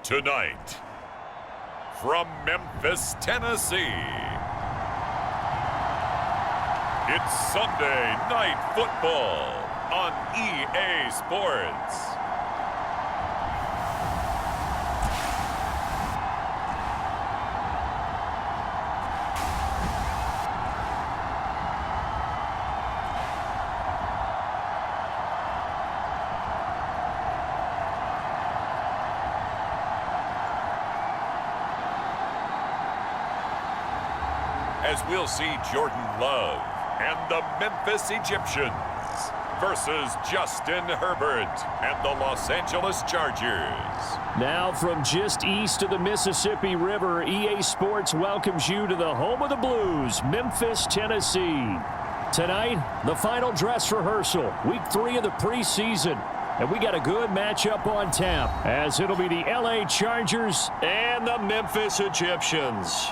Tonight, from Memphis, Tennessee, it's Sunday Night Football on EA Sports. As we'll see Jordan Love and the Memphis Egyptians versus Justin Herbert and the Los Angeles Chargers. Now from just east of the Mississippi River, EA Sports welcomes you to the home of the Blues, Memphis, Tennessee. Tonight, the final dress rehearsal, week 3 of the preseason. And we got a good matchup on tap, as it'll be the LA Chargers and the Memphis Egyptians.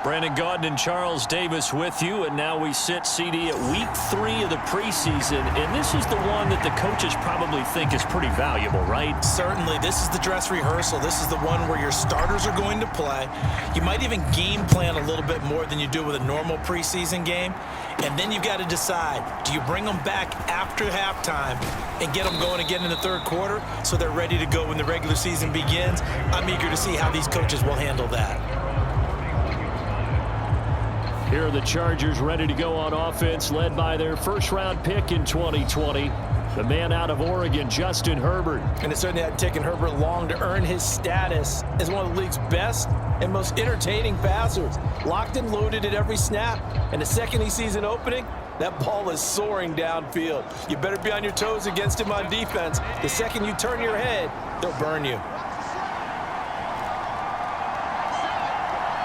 Brandon Gaudin and Charles Davis with you, and now we sit CD at week 3 of the preseason, and this is the one that the coaches probably think is pretty valuable, right? Certainly. This is the dress rehearsal. This is the one where your starters are going to play. You might even game plan a little bit more than you do with a normal preseason game, and then you've got to decide, do you bring them back after halftime and get them going again in the third quarter so they're ready to go when the regular season begins? I'm eager to see how these coaches will handle that. Here are the Chargers ready to go on offense, led by their first-round pick in 2020, the man out of Oregon, Justin Herbert. And it certainly had taken Herbert long to earn his status as one of the league's best and most entertaining passers. Locked and loaded at every snap. And the second he sees an opening, that ball is soaring downfield. You better be on your toes against him on defense. The second you turn your head, they'll burn you.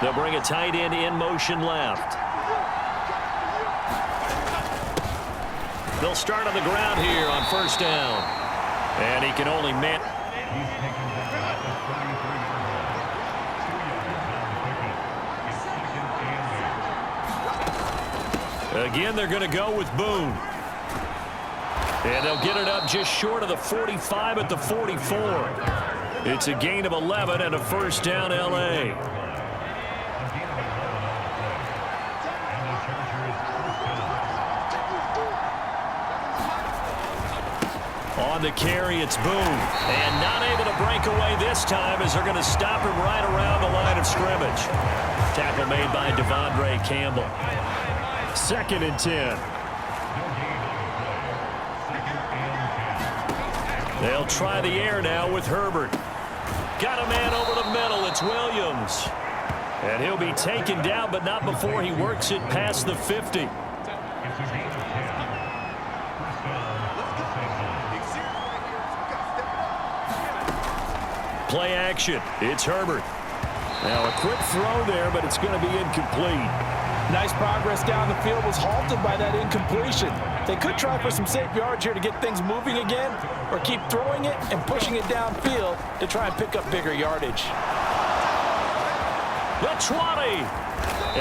They'll bring a tight end in motion left. They'll start on the ground here on first down. And he can only man. Again, they're going to go with Boone. And they'll get it up just short of the 45 at the 44. It's a gain of 11 and a first down, LA. On the carry, it's Boone. And not able to break away this time as they're going to stop him right around the line of scrimmage. Tackle made by Devondre Campbell. 2nd and 10. They'll try the air now with Herbert. Got a man over the middle. It's Williams. And he'll be taken down, but not before he works it past the 50. Play action. It's Herbert. Now a quick throw there, but it's going to be incomplete. Nice progress down the field was halted by that incompletion. They could try for some safe yards here to get things moving again, or keep throwing it and pushing it downfield to try and pick up bigger yardage. The 20.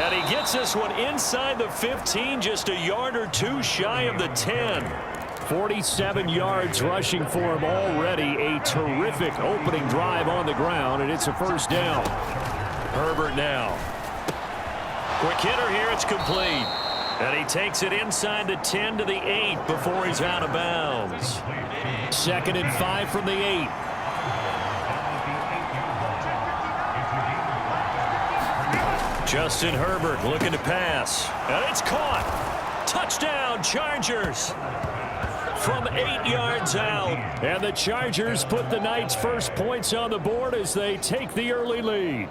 And he gets this one inside the 15, just a yard or two shy of the 10. 47 yards rushing for him already. A terrific opening drive on the ground, and it's a first down. Herbert now. Quick hitter here, it's complete. And he takes it inside the 10 to the 8 before he's out of bounds. 2nd and 5 from the 8. Justin Herbert looking to pass. And it's caught. Touchdown, Chargers. From 8 yards out. And the Chargers put the Knights' first points on the board as they take the early lead.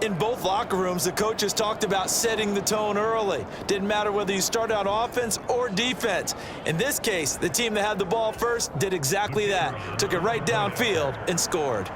In both locker rooms, the coaches talked about setting the tone early. Didn't matter whether you start out offense or defense. In this case, the team that had the ball first did exactly that. Took it right downfield and scored.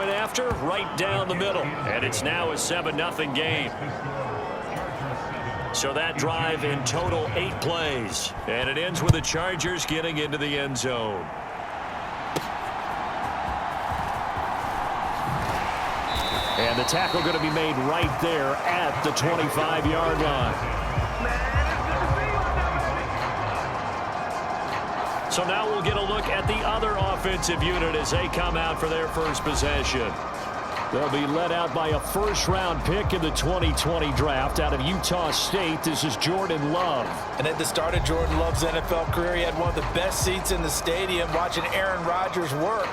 going after? Right down the middle. And it's now a 7-0 game. So that drive in total 8 plays. And it ends with the Chargers getting into the end zone. And the tackle going to be made right there at the 25-yard line. So now we'll get a look at the other offensive unit as they come out for their first possession. They'll be led out by a first-round pick in the 2020 draft out of Utah State. This is Jordan Love. And at the start of Jordan Love's NFL career, he had one of the best seats in the stadium watching Aaron Rodgers work.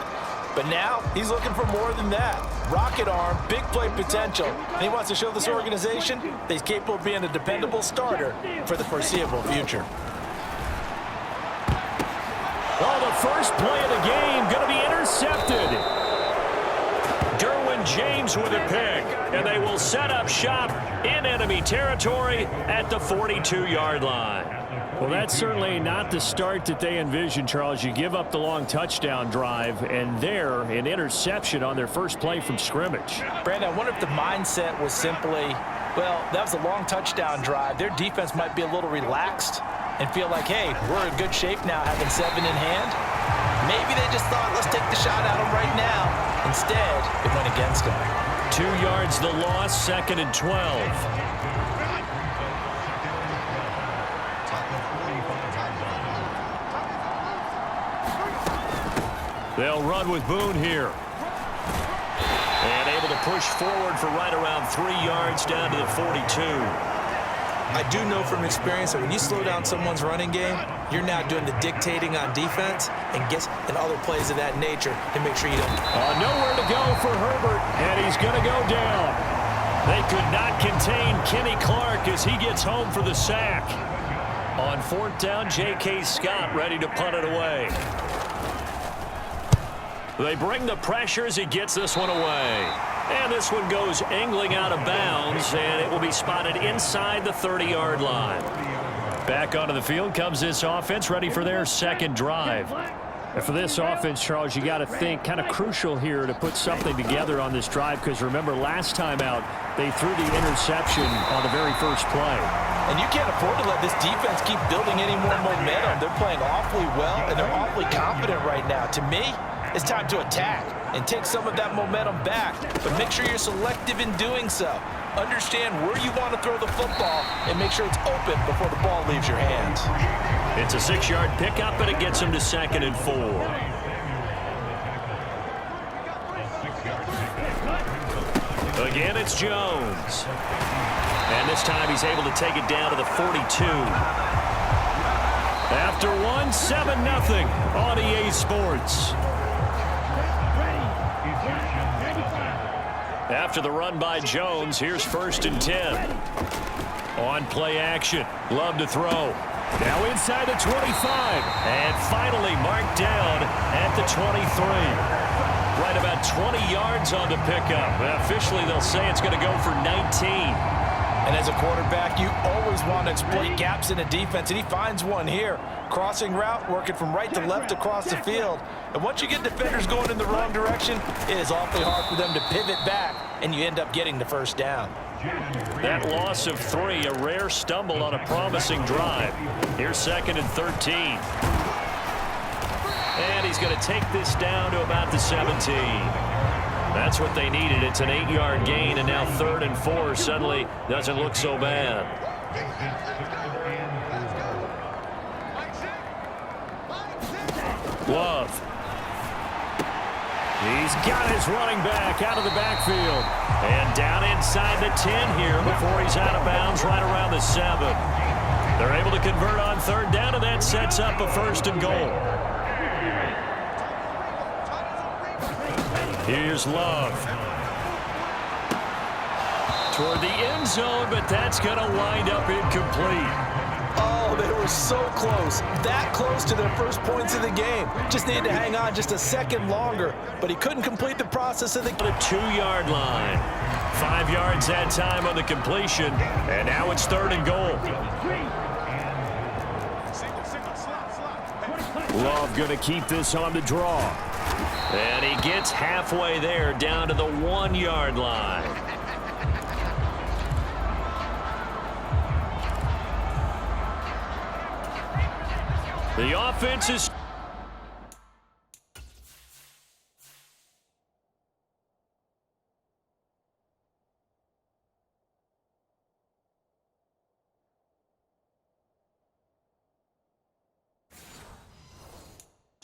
But now he's looking for more than that. Rocket arm, big play potential. And he wants to show this organization that he's capable of being a dependable starter for the foreseeable future. Oh, the first play of the game going to be intercepted. Derwin James with a pick, and they will set up shop in enemy territory at the 42-yard line. Well, that's certainly not the start that they envisioned, Charles. You give up the long touchdown drive, and there, an interception on their first play from scrimmage. Brandon, I wonder if the mindset was simply, well, that was a long touchdown drive. Their defense might be a little relaxed and feel like, hey, we're in good shape now having 7 in hand. Maybe they just thought, let's take the shot at them right now. Instead, it went against them. 2 yards the loss, 2nd and 12. They'll run with Boone here. And able to push forward for right around 3 yards down to the 42. I do know from experience that when you slow down someone's running game, you're now doing the dictating on defense and other plays of that nature to make sure you don't. Nowhere to go for Herbert, and he's going to go down. They could not contain Kenny Clark as he gets home for the sack. On 4th down, J.K. Scott ready to punt it away. They bring the pressure as he gets this one away. And this one goes angling out of bounds, and it will be spotted inside the 30-yard line. Back onto the field comes this offense, ready for their second drive. And for this offense, Charles, you got to think kind of crucial here to put something together on this drive, because remember, last time out, they threw the interception on the very first play. And you can't afford to let this defense keep building any more momentum. They're playing awfully well, and they're awfully confident right now. To me, it's time to attack and take some of that momentum back, but make sure you're selective in doing so. Understand where you want to throw the football and make sure it's open before the ball leaves your hands. It's a 6-yard pickup, and it gets him to 2nd and 4. Again, it's Jones. And this time he's able to take it down to the 42. After one, 7-0 on EA Sports. After the run by Jones, here's 1st and 10. On play action, Love to throw. Now inside the 25. And finally marked down at the 23. Right about 20 yards on the pickup. Officially, they'll say it's going to go for 19. And as a quarterback, you always want to exploit gaps in a defense, and he finds one here. Crossing route, working from right to left across the field. And once you get defenders going in the wrong direction, it is awfully hard for them to pivot back, and you end up getting the first down. That loss of 3, a rare stumble on a promising drive. Here's 2nd and 13. And he's going to take this down to about the 17. That's what they needed. It's an 8-yard gain, and now 3rd and 4 suddenly doesn't look so bad. Love. He's got his running back out of the backfield. And down inside the 10 here before he's out of bounds right around the 7. They're able to convert on 3rd down, and that sets up a 1st and goal. Here's Love. Toward the end zone, but that's going to wind up incomplete. Oh, they were so close. That close to their first points of the game. Just needed to hang on just a second longer, but he couldn't complete the process of the 2-yard line. 5 yards that time on the completion, and now it's 3rd and goal. Love going to keep this on the draw. And he gets halfway there, down to the 1-yard line. The offense is...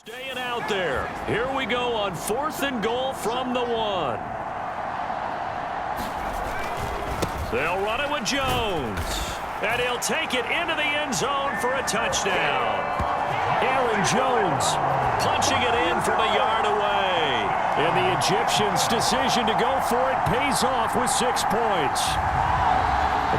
Staying out there. Here we go on 4th and goal from the 1. They'll run it with Jones. And he'll take it into the end zone for a touchdown. Aaron Jones punching it in from a yard away. And the Egyptians' decision to go for it pays off with 6 points.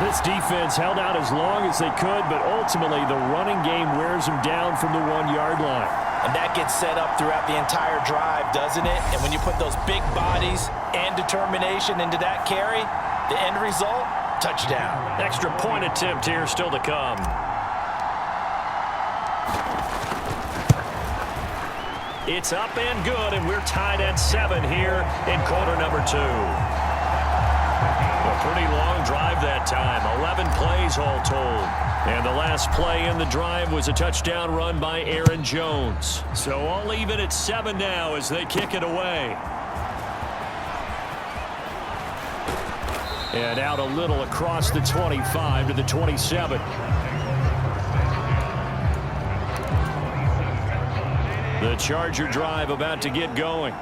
This defense held out as long as they could, but ultimately the running game wears them down from the 1-yard line. And that gets set up throughout the entire drive, doesn't it? And when you put those big bodies and determination into that carry, the end result, touchdown. Extra point attempt here still to come. It's up and good, and we're tied at 7 here in quarter number 2. A pretty long drive that time, 11 plays all told. And the last play in the drive was a touchdown run by Aaron Jones. So all even at 7 now as they kick it away. And out a little across the 25 to the 27. The Charger drive about to get going.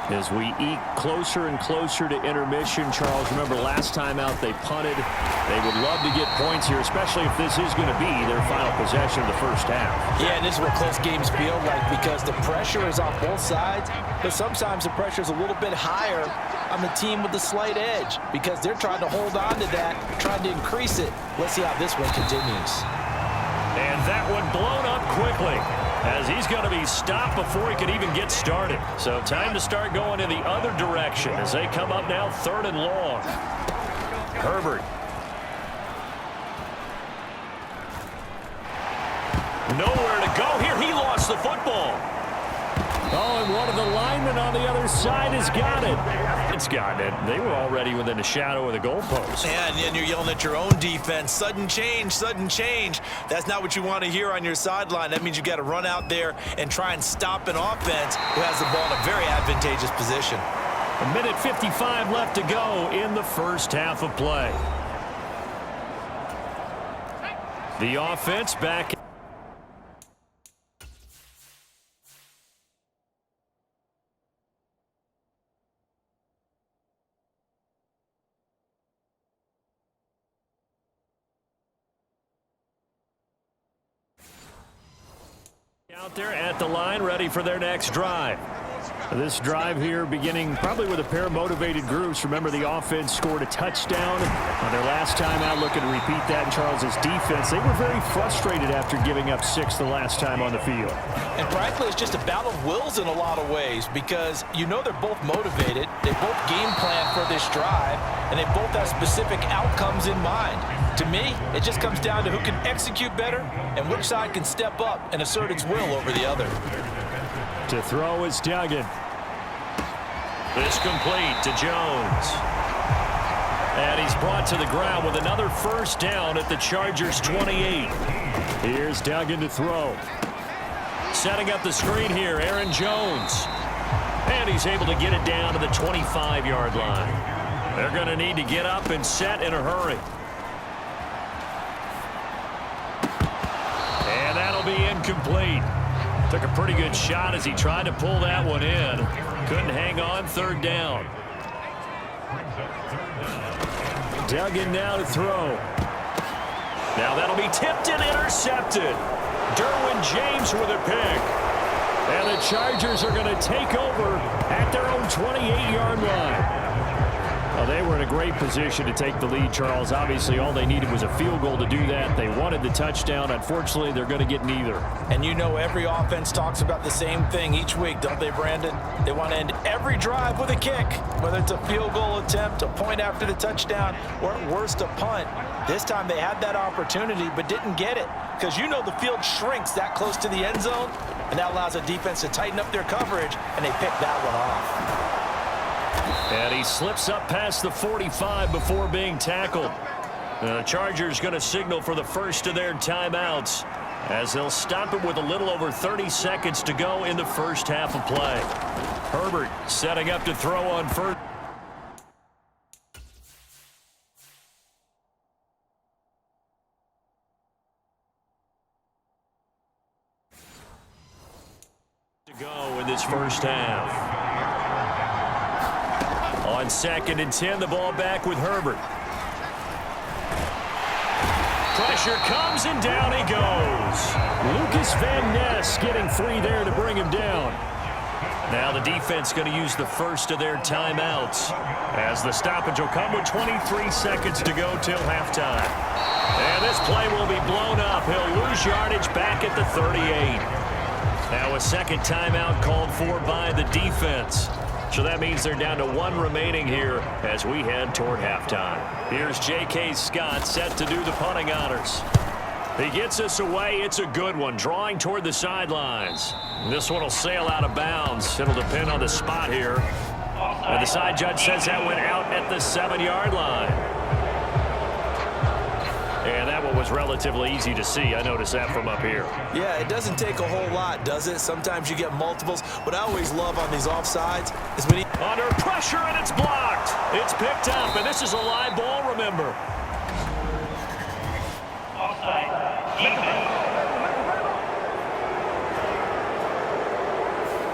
As we eke closer and closer to intermission, Charles, remember last time out they punted. They would love to get points here, especially if this is going to be their final possession of the first half. Yeah, and this is what close games feel like because the pressure is on both sides, but sometimes the pressure is a little bit higher on the team with the slight edge because they're trying to hold on to that, trying to increase it. Let's see how this one continues. And that one blown up quickly, as he's going to be stopped before he can even get started. So time to start going in the other direction as they come up now 3rd and long. Herbert. Nowhere to go here. He lost the football. Oh, and one of the linemen on the other side has got it. It's gotten it. They were already within the shadow of the goalpost. Yeah, and you're yelling at your own defense. Sudden change, sudden change. That's not what you want to hear on your sideline. That means you got to run out there and try and stop an offense who has the ball in a very advantageous position. 1:55 left to go in the first half of play. The offense back. Out there at the line, ready for their next drive. This drive here beginning probably with a pair of motivated groups. Remember, the offense scored a touchdown on their last time out. Looking to repeat that in Charles's defense. They were very frustrated after giving up 6 the last time on the field. And frankly, it's just a battle of wills in a lot of ways because you know they're both motivated. They both game plan for this drive, and they both have specific outcomes in mind. To me, it just comes down to who can execute better and which side can step up and assert its will over the other. To throw is Duggan. This complete to Jones. And he's brought to the ground with another first down at the Chargers' 28. Here's Duggan to throw. Setting up the screen here, Aaron Jones. And he's able to get it down to the 25-yard line. They're going to need to get up and set in a hurry. And that'll be incomplete. Took a pretty good shot as he tried to pull that one in. Couldn't hang on, 3rd down. Duggan now to throw. Now that'll be tipped and intercepted. Derwin James with a pick. And the Chargers are going to take over at their own 28-yard line. Well, they were in a great position to take the lead, Charles. Obviously, all they needed was a field goal to do that. They wanted the touchdown. Unfortunately, they're going to get neither. And you know every offense talks about the same thing each week, don't they, Brandon? They want to end every drive with a kick, whether it's a field goal attempt, a point after the touchdown, or at worst, a punt. This time they had that opportunity but didn't get it because you know the field shrinks that close to the end zone. and that allows the defense to tighten up their coverage, and they pick that one off. And he slips up past the 45 before being tackled. The Chargers going to signal for the first of their timeouts as they'll stop it with a little over 30 seconds to go in the first half of play. Herbert setting up to throw on first. To go in this first half. On 2nd and 10, the ball back with Herbert. Pressure comes, and down he goes. Lucas Van Ness getting free there to bring him down. Now the defense going to use the first of their timeouts as the stoppage will come with 23 seconds to go till halftime. And this play will be blown up. He'll lose yardage back at the 38. Now a second timeout called for by the defense. So that means they're down to 1 remaining here as we head toward halftime. Here's J.K. Scott set to do the punting honors. He gets us away. It's a good one, drawing toward the sidelines. This one will sail out of bounds. It'll depend on the spot here. And the side judge says that went out at the 7-yard line. And that one was relatively easy to see. I noticed that from up here. Yeah, it doesn't take a whole lot, does it? Sometimes you get multiples. What I always love on these offsides is when he... Under pressure, and it's blocked. It's picked up, and this is a live ball, remember.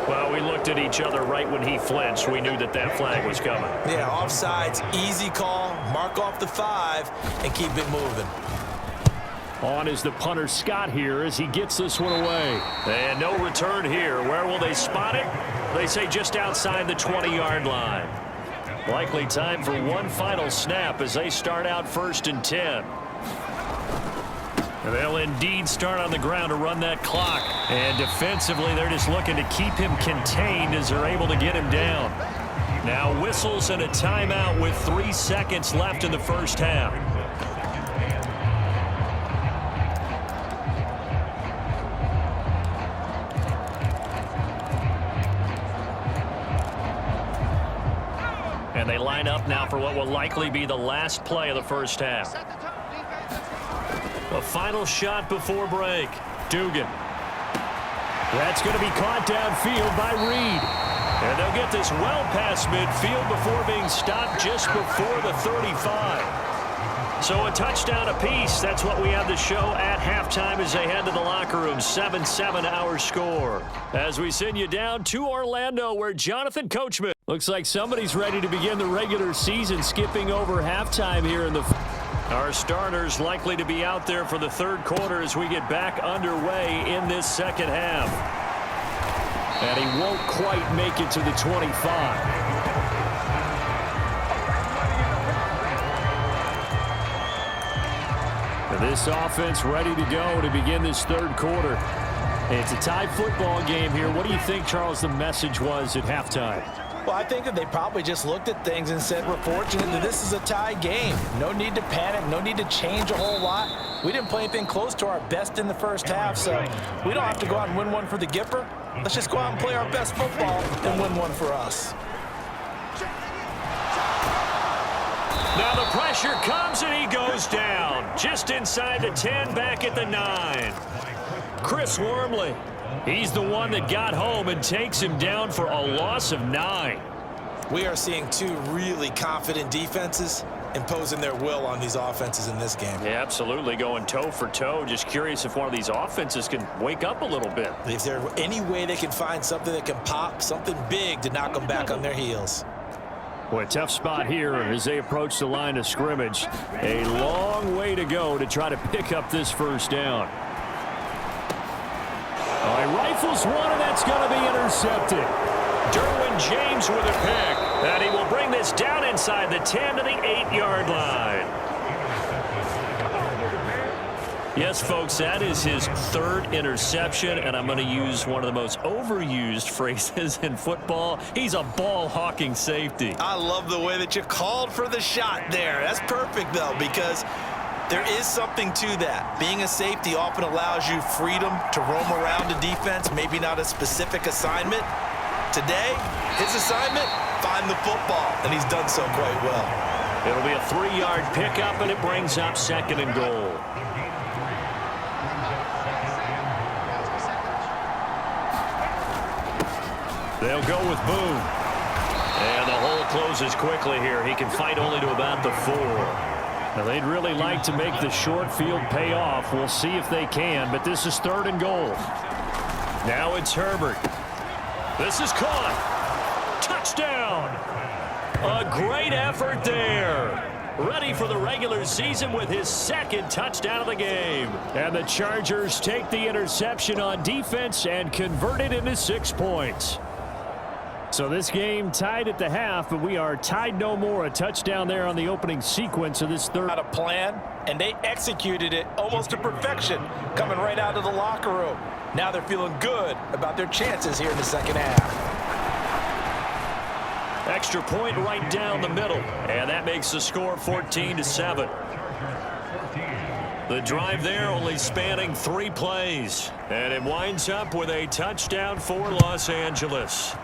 Well, we looked at each other right when he flinched. We knew that that flag was coming. Yeah, offsides, easy call, mark off the 5, and keep it moving. On is the punter Scott here as he gets this one away. And no return here. Where will they spot it? They say just outside the 20-yard line. Likely time for one final snap as they start out 1st and 10. They'll indeed start on the ground to run that clock. And defensively, they're just looking to keep him contained as they're able to get him down. Now whistles and a timeout with 3 seconds left in the first half. And they line up now for what will likely be the last play of the first half. A final shot before break. Dugan. That's going to be caught downfield by Reed. And they'll get this well past midfield before being stopped just before the 35. So a touchdown apiece. That's what we have to show at halftime as they head to the locker room. 7-7 our score. As we send you down to Orlando where Jonathan Coachman. Looks like somebody's ready to begin the regular season, skipping over halftime here in the... Our starters likely to be out there for the third quarter as we get back underway in this second half. And he won't quite make it to the 25. This offense ready to go to begin this third quarter. It's a tie football game here. What do you think, Charles, the message was at halftime? Well, I think that they probably just looked at things and said, we're fortunate that this is a tie game. No need to panic. No need to change a whole lot. We didn't play anything close to our best in the first half, so we don't have to go out and win one for the Gipper. Let's just go out and play our best football and win one for us. Now the pressure comes and he goes down. Just inside the 10, back at the 9. Chris Wormley. He's the one that got home and takes him down for a loss of 9. We are seeing 2 really confident defenses imposing their will on these offenses in this game. Yeah, absolutely, going toe for toe. Just curious if one of these offenses can wake up a little bit. If there's any way they can find something that can pop, something big to knock them back on their heels. Boy, a tough spot here as they approach the line of scrimmage. A long way to go to try to pick up this first down. He rifles one, and that's going to be intercepted. Derwin James with a pick. And he will bring this down inside the 10 to the 8-yard line. Yes, folks, that is his 3rd interception, and I'm going to use one of the most overused phrases in football. He's a ball-hawking safety. I love the way that you called for the shot there. That's perfect, though, because There is something to that. Being a safety often allows you freedom to roam around a defense, maybe not a specific assignment. Today, his assignment, find the football, and he's done so quite well. It'll be a 3-yard pickup, and it brings up 2nd and goal. They'll go with Boone. And the hole closes quickly here. He can fight only to about the 4. Now, they'd really like to make the short field pay off. We'll see if they can, but this is 3rd and goal. Now it's Herbert. This is caught. Touchdown. A great effort there. Ready for the regular season with his 2nd touchdown of the game. And the Chargers take the interception on defense and convert it into 6 points. So this game tied at the half, but we are tied no more. A touchdown there on the opening sequence of this third. Had a plan, and they executed it almost to perfection, coming right out of the locker room. Now they're feeling good about their chances here in the second half. Extra point right down the middle, and that makes the score 14-7. The drive there only spanning 3 plays, and it winds up with a touchdown for Los Angeles.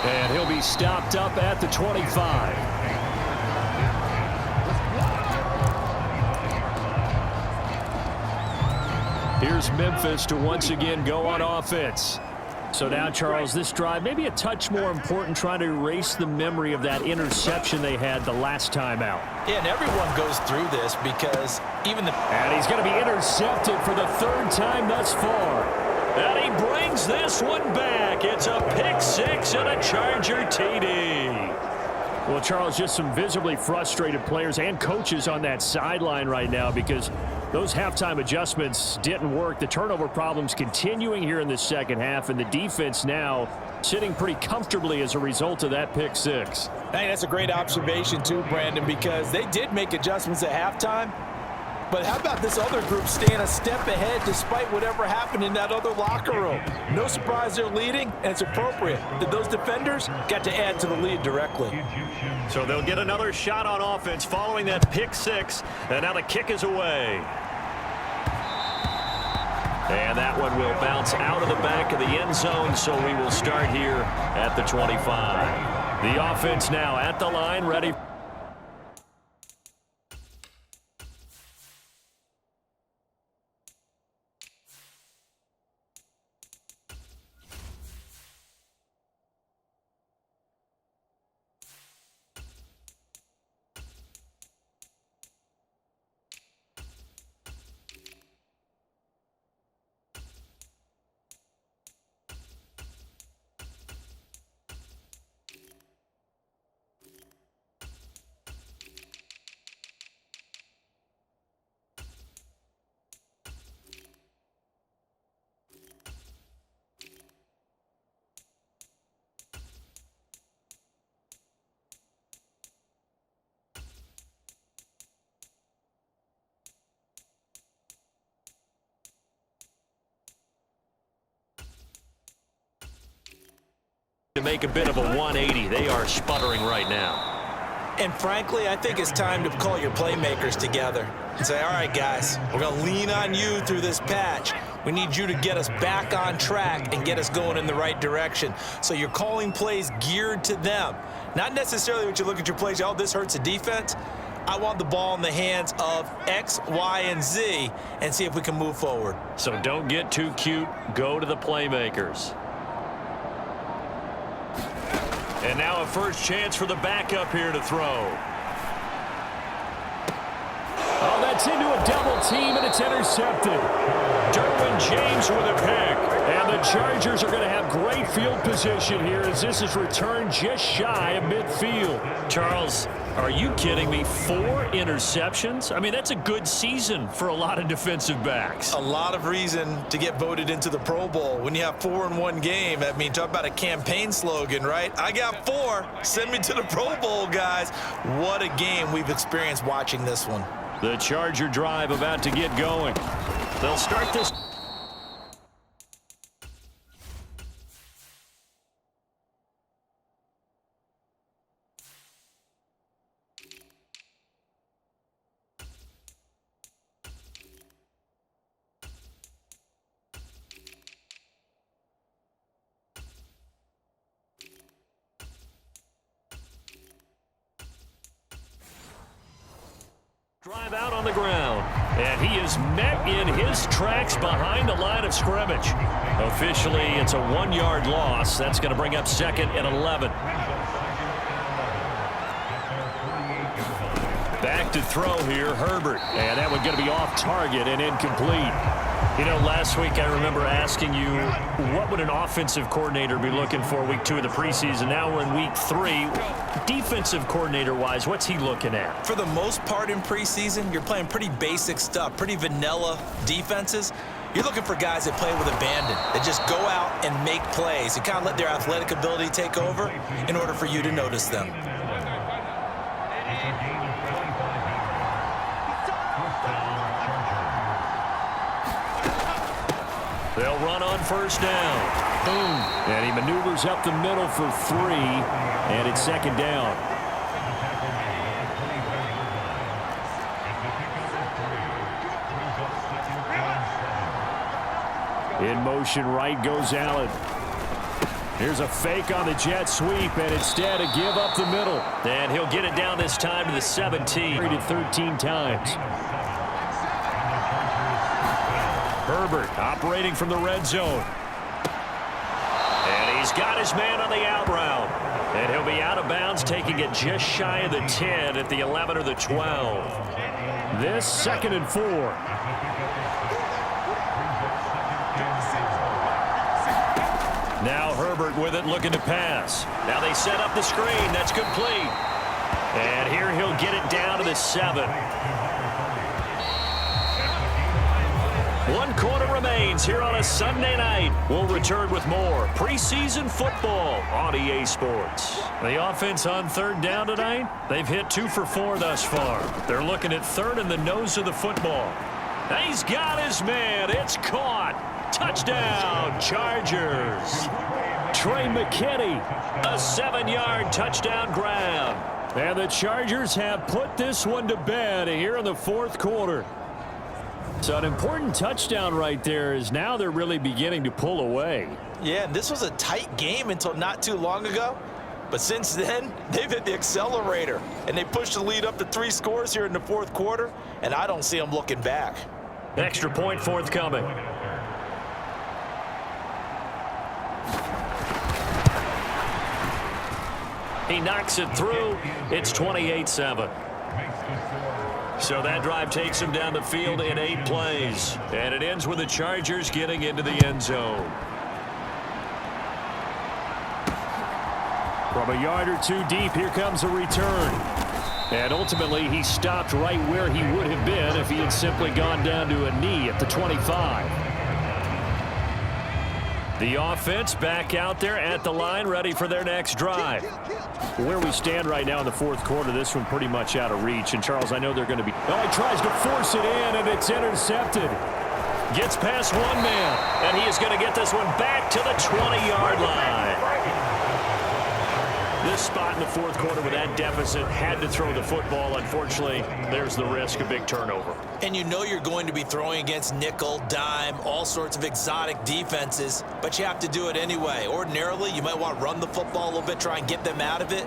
And he'll be stopped up at the 25. Here's Memphis to once again go on offense. So now, Charles, this drive maybe a touch more important, trying to erase the memory of that interception they had the last time out. Yeah, and everyone goes through this because even the... And he's going to be intercepted for the 3rd time thus far. And he brings this one back. It's a pick 6 and a Charger TD. Well, Charles, just some visibly frustrated players and coaches on that sideline right now because those halftime adjustments didn't work. The turnover problems continuing here in the second half, and the defense now sitting pretty comfortably as a result of that pick 6. I think that's a great observation too, Brandon, because they did make adjustments at halftime. But how about this other group staying a step ahead despite whatever happened in that other locker room? No surprise they're leading, and it's appropriate that those defenders got to add to the lead directly. So they'll get another shot on offense following that pick 6, and now the kick is away. And that one will bounce out of the back of the end zone, so we will start here at the 25. The offense now at the line, ready. To make a bit of a 180. They are sputtering right now. And frankly, I think it's time to call your playmakers together and say, all right, guys, we're going to lean on you through this patch. We need you to get us back on track and get us going in the right direction. So you're calling plays geared to them. Not necessarily when you look at your plays, oh, this hurts the defense. I want the ball in the hands of X, Y, and Z and see if we can move forward. So don't get too cute. Go to the playmakers. And now a first chance for the backup here to throw. Oh, that's into a double team, and it's intercepted. Derwin James with a pick. And the Chargers are going to have great field position here as this is returned just shy of midfield. Charles, are you kidding me? 4 interceptions? I mean, that's a good season for a lot of defensive backs. A lot of reason to get voted into the Pro Bowl. When you have 4 in one game, I mean, talk about a campaign slogan, right? I got 4. Send me to the Pro Bowl, guys. What a game we've experienced watching this one. The Charger drive about to get going. They'll start this. Drive out on the ground, and he is met in his tracks behind the line of scrimmage. Officially, it's a 1-yard loss. That's going to bring up 2nd and 11. Back to throw here, Herbert. And that one going to be off target and incomplete. You know, last week I remember asking you, what would an offensive coordinator be looking for week 2 of the preseason? Now we're in week 3. Defensive coordinator-wise, what's he looking at? For the most part in preseason, you're playing pretty basic stuff, pretty vanilla defenses. You're looking for guys that play with abandon, that just go out and make plays and kind of let their athletic ability take over in order for you to notice them. They'll run on first down. Boom. And he maneuvers up the middle for 3, and it's 2nd down. In motion, right goes Allen. Here's a fake on the jet sweep, and instead a give up the middle. And he'll get it down this time to the 17. Rated 13 times. Herbert operating from the red zone. And he's got his man on the out route. And he'll be out of bounds, taking it just shy of the 10 at the 11 or the 12. This 2nd and 4. Now Herbert with it, looking to pass. Now they set up the screen. That's complete. And here he'll get it down to the 7. 1 quarter remains here on a Sunday night. We'll return with more preseason football on EA Sports. The offense on 3rd down tonight, they've hit 2 for 4 thus far. They're looking at 3rd in the nose of the football. He's got his man. It's caught. Touchdown, Chargers. Trey McKinney, a 7-yard touchdown grab. And the Chargers have put this one to bed here in the 4th quarter. So an important touchdown right there is now they're really beginning to pull away. Yeah, this was a tight game until not too long ago. But since then, they've hit the accelerator. And they pushed the lead up to 3 scores here in the 4th quarter. And I don't see them looking back. Extra point forthcoming. He knocks it through. It's 28-7. So that drive takes him down the field in 8 plays. And it ends with the Chargers getting into the end zone. From a yard or 2 deep, here comes a return. And ultimately, he stopped right where he would have been if he had simply gone down to a knee at the 25. The offense back out there at the line, ready for their next drive. Where we stand right now in the 4th quarter, this one pretty much out of reach. And, Charles, I know they're going to be... Oh, he tries to force it in, and it's intercepted. Gets past 1 man, and he is going to get this one back to the 20-yard line. This spot in the 4th quarter with that deficit, had to throw the football. Unfortunately, there's the risk of big turnover. And you know you're going to be throwing against nickel, dime, all sorts of exotic defenses, but you have to do it anyway. Ordinarily, you might want to run the football a little bit, try and get them out of it.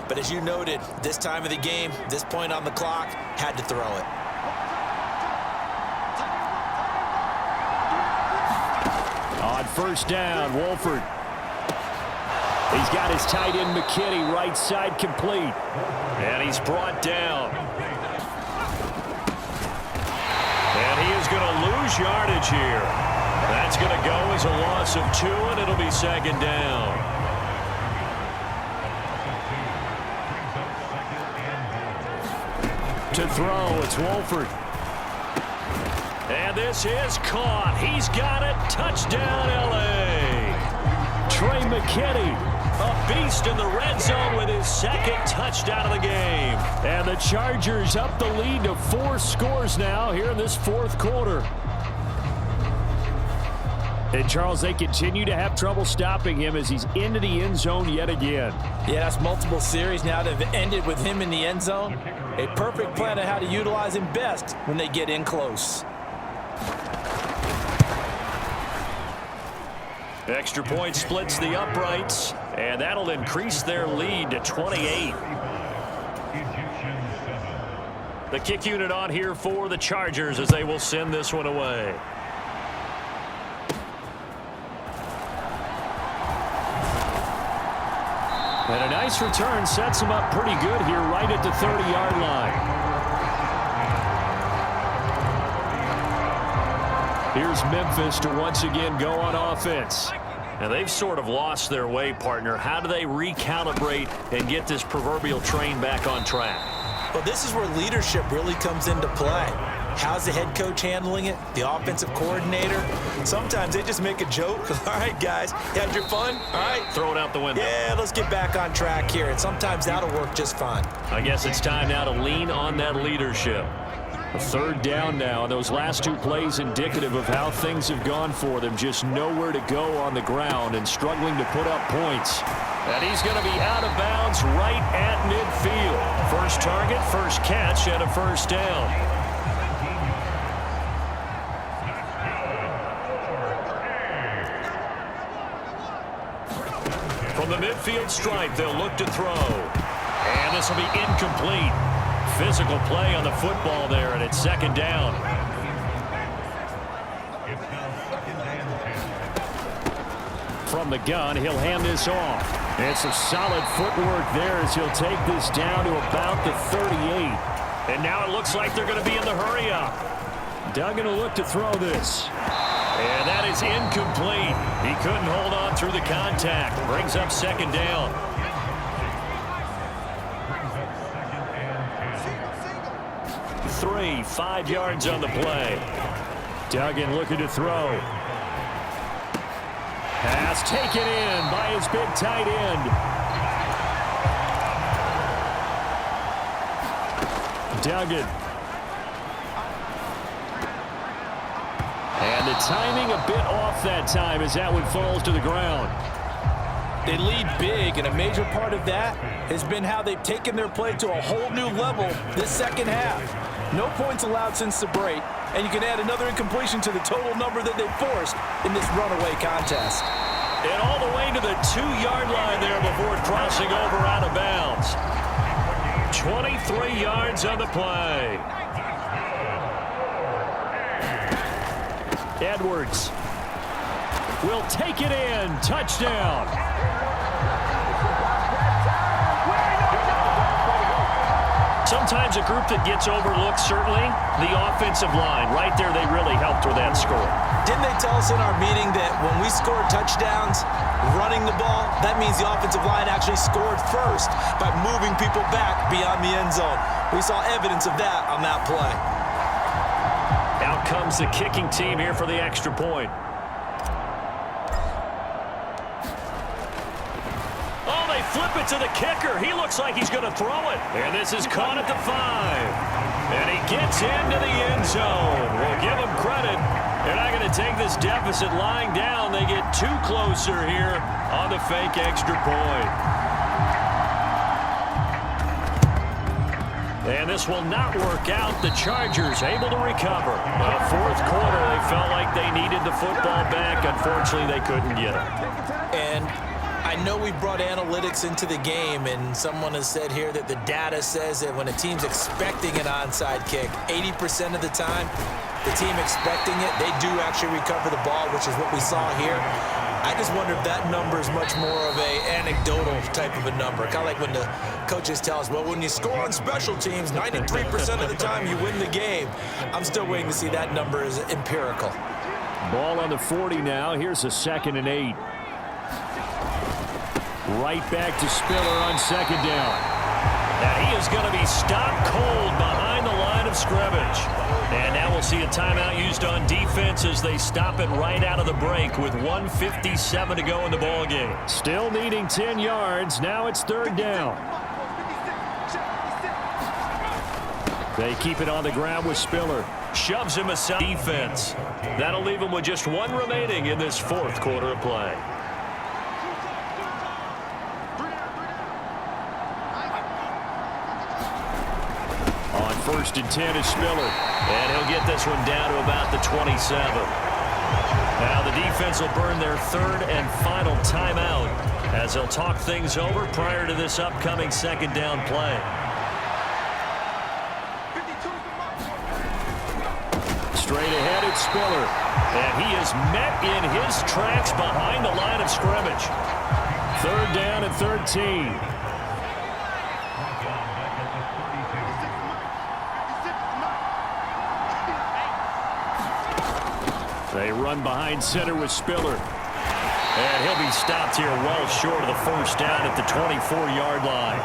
But as you noted, this time of the game, this point on the clock, had to throw it. On first down, Wolford. He's got his tight end McKinney right side complete. And he's brought down. And he is going to lose yardage here. That's going to go as a loss of 2, and it'll be 2nd down. To throw, it's Wolford. And this is caught. He's got it. Touchdown, L.A. Trey McKinney. A beast in the red zone with his 2nd touchdown of the game. And the Chargers up the lead to 4 scores now here in this 4th quarter. And, Charles, they continue to have trouble stopping him as he's into the end zone yet again. Yeah, that's multiple series now that have ended with him in the end zone. A perfect plan on how to utilize him best when they get in close. Extra point splits the uprights, and that'll increase their lead to 28. The kick unit on here for the Chargers as they will send this one away. And a nice return sets him up pretty good here right at the 30-yard line. Here's Memphis to once again go on offense. And they've sort of lost their way, partner. How do they recalibrate and get this proverbial train back on track? Well, this is where leadership really comes into play. How's the head coach handling it? The offensive coordinator? Sometimes they just make a joke. All right, guys, you had your fun? All right. Throw it out the window. Yeah, let's get back on track here. And sometimes that'll work just fine. I guess it's time now to lean on that leadership. A 3rd down now. Those last 2 plays indicative of how things have gone for them. Just nowhere to go on the ground and struggling to put up points. And he's going to be out of bounds right at midfield. First target, first catch, and a 1st down. From the midfield stripe, they'll look to throw. And this will be incomplete. Physical play on the football there, and it's 2nd down. From the gun, he'll hand this off. It's a solid footwork there as he'll take this down to about the 38. And now it looks like they're going to be in the hurry-up. Duggan will look to throw this. And that is incomplete. He couldn't hold on through the contact. Brings up 2nd down. Three, 5 yards on the play. Duggan looking to throw. Pass taken in by his big tight end. Duggan. And the timing a bit off that time as that one falls to the ground. They lead big, and a major part of that has been how they've taken their play to a whole new level this 2nd half. No points allowed since the break, and you can add another incompletion to the total number that they've forced in this runaway contest. And all the way to the 2-yard line there before crossing over out of bounds. 23 yards on the play. Edwards will take it in. Touchdown. Sometimes a group that gets overlooked, certainly, the offensive line. Right there, they really helped with that score. Didn't they tell us in our meeting that when we score touchdowns running the ball, that means the offensive line actually scored first by moving people back beyond the end zone? We saw evidence of that on that play. Out comes the kicking team here for the extra point. Flip it to the kicker. He looks like he's going to throw it. And this is caught at the 5. And he gets into the end zone. We'll give him credit. They're not going to take this deficit lying down. They get 2 closer here on the fake extra point. And this will not work out. The Chargers able to recover. In the 4th quarter, they felt like they needed the football back. Unfortunately, they couldn't get it. And I know we brought analytics into the game, and someone has said here that the data says that when a team's expecting an onside kick, 80% of the time, the team expecting it, they do actually recover the ball, which is what we saw here. I just wonder if that number is much more of a anecdotal type of a number. Kind of like when the coaches tell us, well, when you score on special teams, 93% of the time you win the game. I'm still waiting to see that number is empirical. Ball on the 40 now. Here's a 2nd and 8. Right back to Spiller on 2nd down. Now he is going to be stopped cold behind the line of scrimmage. And now we'll see a timeout used on defense as they stop it right out of the break with 1:57 to go in the ballgame. Still needing 10 yards. Now it's 3rd down. They keep it on the ground with Spiller. Shoves him aside. Defense. That'll leave him with just 1 remaining in this 4th quarter of play. On 1st and 10 is Spiller. And he'll get this one down to about the 27. Now the defense will burn their 3rd and final timeout as they'll talk things over prior to this upcoming 2nd down play. Spiller. And he is met in his tracks behind the line of scrimmage. 3rd down and 13. They run behind center with Spiller. And he'll be stopped here well short of the 1st down at the 24-yard line.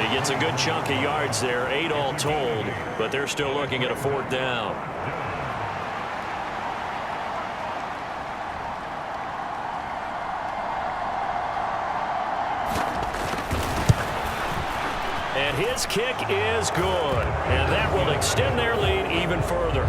He gets a good chunk of yards there, 8 all told, but they're still looking at a 4th down. And his kick is good, and that will extend their lead even further.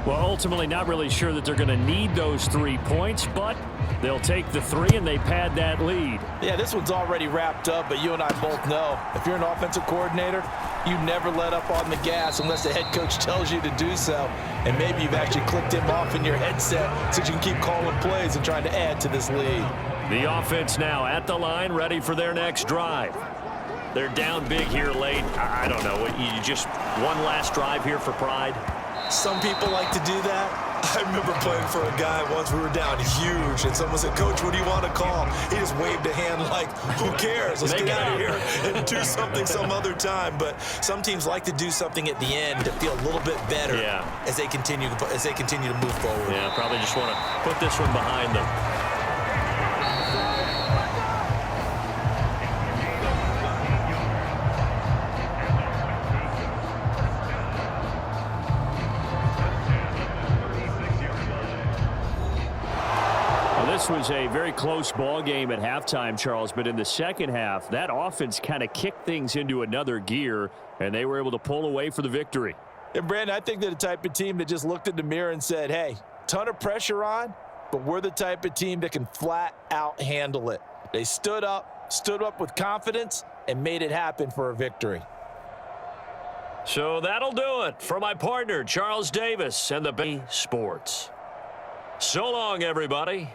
Well, ultimately not really sure that they're going to need those 3 points, but they'll take the 3 and they pad that lead. Yeah, this one's already wrapped up, but you and I both know if you're an offensive coordinator, you never let up on the gas unless the head coach tells you to do so. And maybe you've actually clicked him off in your headset so you can keep calling plays and trying to add to this lead. The offense now at the line, ready for their next drive. They're down big here late. I don't know. You just one last drive here for pride? Some people like to do that. I remember playing for a guy once. We were down huge, and someone said, "Coach, what do you want to call?" He just waved a hand like, "Who cares? Let's get out of here and do something some other time." But some teams like to do something at the end to feel a little bit better as they continue to move forward. Yeah, probably just want to put this one behind them. This was a very close ball game at halftime, Charles, but in the second half, that offense kind of kicked things into another gear, and they were able to pull away for the victory. And, Brandon, I think they're the type of team that just looked in the mirror and said, hey, ton of pressure on, but we're the type of team that can flat out handle it. They stood up with confidence, and made it happen for a victory. So that'll do it for my partner, Charles Davis, and the Bay Sports. So long, everybody.